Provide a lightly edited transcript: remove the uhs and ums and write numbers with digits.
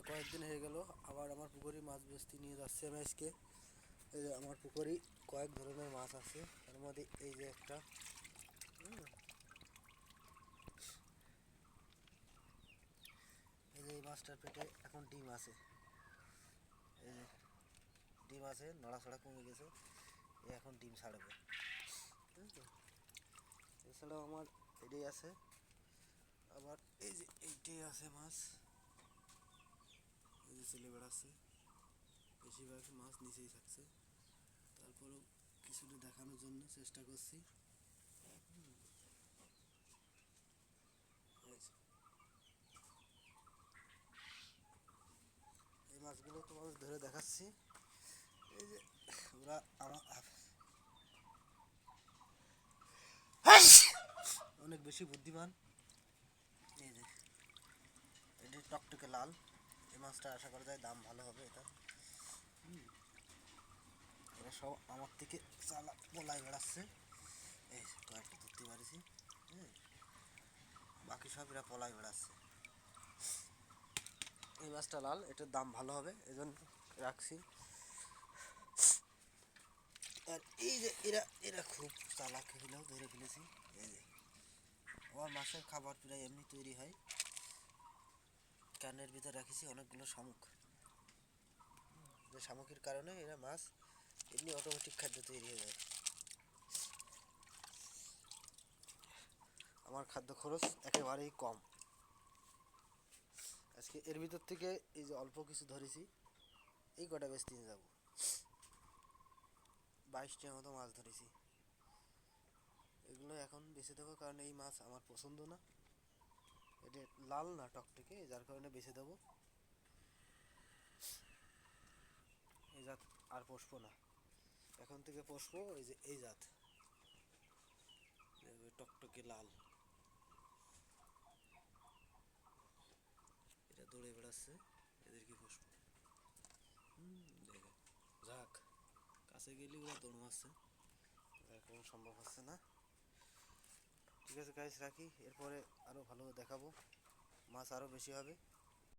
কয়েকদিন হয়ে গেল আবার আমার পুকুরে মাছ বেচতে নিয়ে যাচ্ছি আমি আজকে। এই যে আমার পুকুরে কয়েক ধরনের মাছ আছে, তার মধ্যে এই যে একটা এই যে এই মাছটার পেটে এখন ডিম আছে। এই যে ডিম আছে, নড়াচড়া কমে গেছে, এখন ডিম ছাড়বে। এছাড়াও আমার এটাই আছে, আবার এই যে এইটাই আছে মাছ, এই যে ছেলে বেড়াচ্ছে, বেশিরভাগ মাছ নিচেই থাকছে। তারপরেও কিছুটা দেখানোর জন্য চেষ্টা করছি। এই মাছগুলো তোমাদের ধরে দেখাচ্ছি। এই যে ওরা আমার অনেক বেশি বুদ্ধিমান। এই যে এটি টকটকে লাল, এই মাছটা আশা করা যায় দাম ভালো হবে এটা। এরা সব আমার থেকে চালা পলাই বেড়াচ্ছে। এই কয়েকটা ধরতে পারিছি, বাকি সব এরা পলাই বেড়াচ্ছে। এই মাছটা লাল, এটার দাম ভালো হবে, এজন্য রাখছি। আর এই যে এরা এরা খুব চালাক, হলেও ধরে ফেলেছি। এই যে আমার মাছের খাবার প্রায় এমনি তৈরি হয়। কানের ভিতর রাখেছি অনেকগুলো শামুক, যে শামুকের কারণে এরা মাছ এমনি অটোমেটিক খাদ্য তৈরি হয়ে যায়। আমার খাদ্য খরচ একেবারেই কম। আজকে এর ভিতর থেকে এই যে অল্প কিছু ধরেছি, এই কটা বেচতে নিয়ে যাবো। 22টার মতো মাছ ধরেছি, এগুলো এখন বেছে দেবো, কারণ এই মাছ আমার পছন্দ না। এটা লাল না টকটকে, যার কারণে বেছে দেবো। এই জাত আর পোষবো না, এখন থেকে পোষবো এই যে এই জাত টকটকে লাল। এটা দৌড়ে বেড়াচ্ছে, এদেরকে পোষবো। দেখে যাক, কাছে গেলে ওরা দৌড় মারছে, এখন সম্ভব হচ্ছে না। ঠিক আছে গাইস, রাখি, এরপরে আরও ভালো দেখাবো, মাছ আরও বেশি হবে।